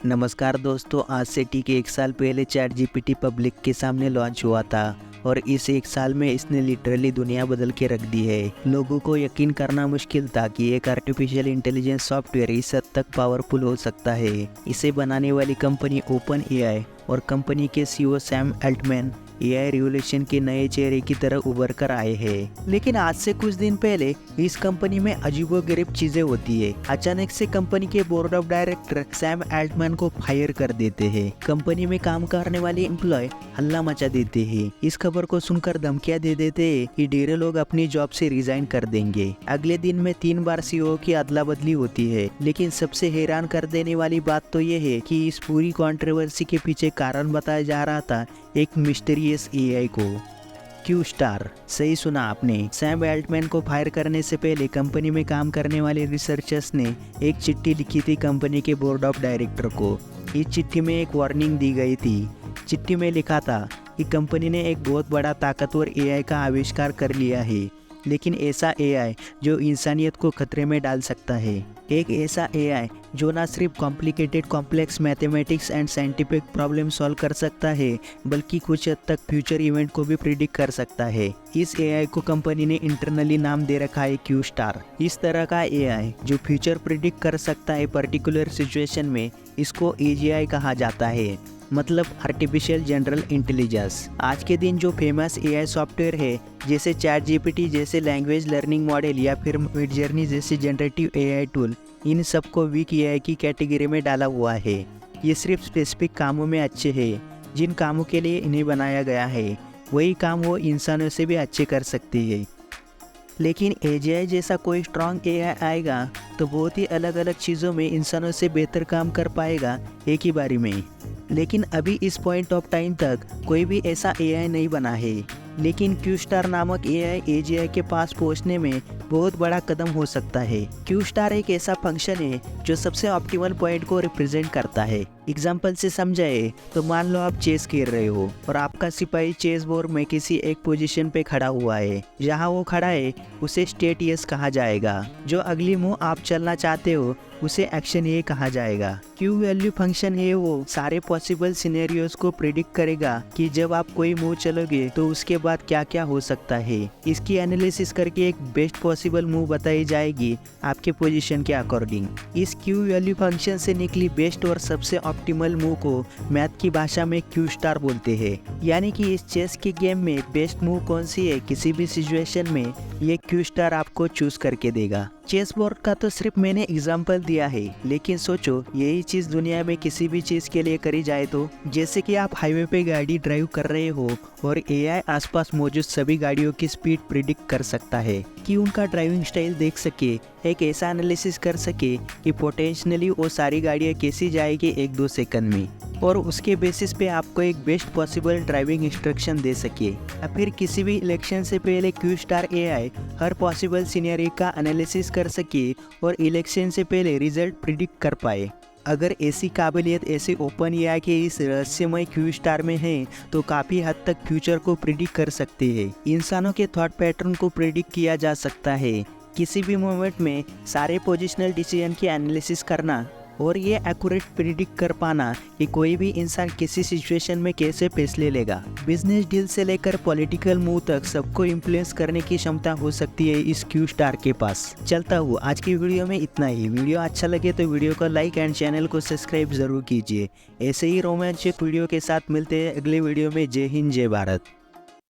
नमस्कार दोस्तों, आज से ठीक 1 साल पहले चैट जीपीटी पब्लिक के सामने लॉन्च हुआ था और इस 1 साल में इसने लिटरली दुनिया बदल के रख दी है। लोगों को यकीन करना मुश्किल था कि एक आर्टिफिशियल इंटेलिजेंस सॉफ्टवेयर इस हद तक पावरफुल हो सकता है। इसे बनाने वाली कंपनी ओपन एआई और कंपनी के CEO Sam Altman AI revolution के नए चेहरे की तरह उभर कर आए हैं। लेकिन आज से कुछ दिन पहले इस कंपनी में अजीबोगरीब चीजें होती है। अचानक से कंपनी के board of director Sam Altman को फायर कर देते हैं। कंपनी में काम करने वाले एम्प्लॉय हल्ला मचा देते हैं। इस खबर को सुनकर धमकियां दे देते हैं कि ढेर लोग अपनी जॉब से रिजाइन कर देंगे। अगले दिन में 3 बार सीईओ की अदला बदली होती है। लेकिन सबसे हैरान कर देने वाली बात तो ये है कि इस पूरी कंट्रोवर्सी के पीछे कारण बताया जा रहा था एक मिस्टीरियस एआई को, क्यू स्टार। सही सुना आपने। सैम अल्टमैन को फायर करने से पहले कंपनी में काम करने वाले रिसर्चर्स ने एक चिट्ठी लिखी थी कंपनी के बोर्ड ऑफ डायरेक्टर को। इस चिट्ठी में एक वार्निंग दी गई थी। चिट्ठी में लिखा था कि कंपनी ने एक बहुत बड़ा ताकतवर एआई का आविष्कार कर लिया है, लेकिन ऐसा एआई जो इंसानियत को खतरे में डाल सकता है। एक ऐसा एआई जो ना सिर्फ complicated complex mathematics and scientific problem solve कर सकता है, बल्कि कुछ हद तक फ्यूचर इवेंट को भी प्रिडिक्ट कर सकता है। इस एआई को कंपनी ने इंटरनली नाम दे रखा है क्यू स्टार। इस तरह का एआई जो फ्यूचर प्रिडिक्ट कर सकता है पर्टिकुलर सिचुएशन में, इसको एजीआई कहा जाता है, मतलब आर्टिफिशियल जनरल इंटेलिजेंस। आज के दिन जो फेमस एआई सॉफ्टवेयर है, जैसे चैट जीपीटी जैसे लैंग्वेज लर्निंग मॉडल या फिर मिडजर्नी जैसे जनरेटिव एआई टूल, इन सबको वीक एआई की कैटेगरी में डाला हुआ है। ये सिर्फ स्पेसिफिक कामों में अच्छे हैं। जिन कामों के लिए इन्हें बनाया गया है, वही काम वो इंसानों से भी अच्छे कर सकती है। लेकिन एजीआई जैसा कोई स्ट्रॉन्ग एआई आएगा तो बहुत ही अलग अलग चीज़ों में इंसानों से बेहतर काम कर पाएगा एक ही बारी में। लेकिन अभी इस पॉइंट ऑफ टाइम तक कोई भी ऐसा एआई नहीं बना है। लेकिन क्यू स्टार नामक एआई एजीआई के पास पहुंचने में बहुत बड़ा कदम हो सकता है। क्यू स्टार एक ऐसा फंक्शन है जो सबसे ऑप्टिमल पॉइंट को रिप्रेजेंट करता है। एग्जाम्पल से समझाए तो मान लो आप चेस खेल रहे हो और आपका सिपाही चेस बोर्ड में किसी एक पोजीशन पे खड़ा हुआ है। जहां वो खड़ा है उसे स्टेट यस कहा जाएगा। जो अगली मूव आप चलना चाहते हो उसे एक्शन ये कहा जाएगा। क्यू वैल्यू फंक्शन है वो सारे पॉसिबल सिनेरियोज को प्रिडिक्ट करेगा कि जब आप कोई मूव चलोगे तो उसके बाद क्या क्या हो सकता है। इसकी एनालिसिस करके एक बेस्ट पॉसिबल मूव बताई जाएगी आपके पोजीशन के अकॉर्डिंग। इस क्यू वैल्यू फंक्शन से निकली बेस्ट और सबसे ऑप्टिमल मूव को मैथ की भाषा में क्यू स्टार बोलते हैं। यानी कि इस चेस के गेम में बेस्ट मूव कौन सी है किसी भी सिचुएशन में, ये क्यू स्टार आपको चूज करके देगा। चेस बोर्ड का तो सिर्फ मैंने एग्जाम्पल दिया है, लेकिन सोचो यही चीज दुनिया में किसी भी चीज के लिए करी जाए तो, जैसे कि आप हाईवे पे गाड़ी ड्राइव कर रहे हो और एआई आसपास मौजूद सभी गाड़ियों की स्पीड प्रिडिक्ट कर सकता है कि उनका ड्राइविंग स्टाइल देख सके, एक ऐसा एनालिसिस कर सके कि पोटेंशियली वो सारी गाड़ियाँ कैसी जाएगी 1-2 सेकंड में, और उसके बेसिस पे आपको एक बेस्ट पॉसिबल ड्राइविंग इंस्ट्रक्शन दे सके। या फिर किसी भी इलेक्शन से पहले क्यू स्टार एआई हर पॉसिबल सिनेरियो का एनालिसिस कर सके और इलेक्शन से पहले रिजल्ट प्रिडिक्ट कर पाए। अगर ऐसी काबिलियत ऐसे ओपन एआई के इस रहस्यमय क्यू स्टार में है तो काफ़ी हद तक फ्यूचर को प्रिडिक्ट कर सकते हैं। इंसानों के थॉट पैटर्न को प्रिडिक्ट किया जा सकता है। किसी भी मोमेंट में सारे पोजिशनल डिसीजन की एनालिसिस करना और ये एक्यूरेट प्रिडिक्ट कर पाना कि कोई भी इंसान किसी सिचुएशन में कैसे फैसले लेगा। बिजनेस डील से लेकर पॉलिटिकल मूव तक सबको इन्फ्लुएंस करने की क्षमता हो सकती है इस क्यू स्टार के पास। चलता हूँ आज की वीडियो में इतना ही। वीडियो अच्छा लगे तो वीडियो को लाइक एंड चैनल को सब्सक्राइब जरूर कीजिए। ऐसे ही रोमांचक वीडियो के साथ मिलते हैं अगले वीडियो में। जय हिंद, जय भारत।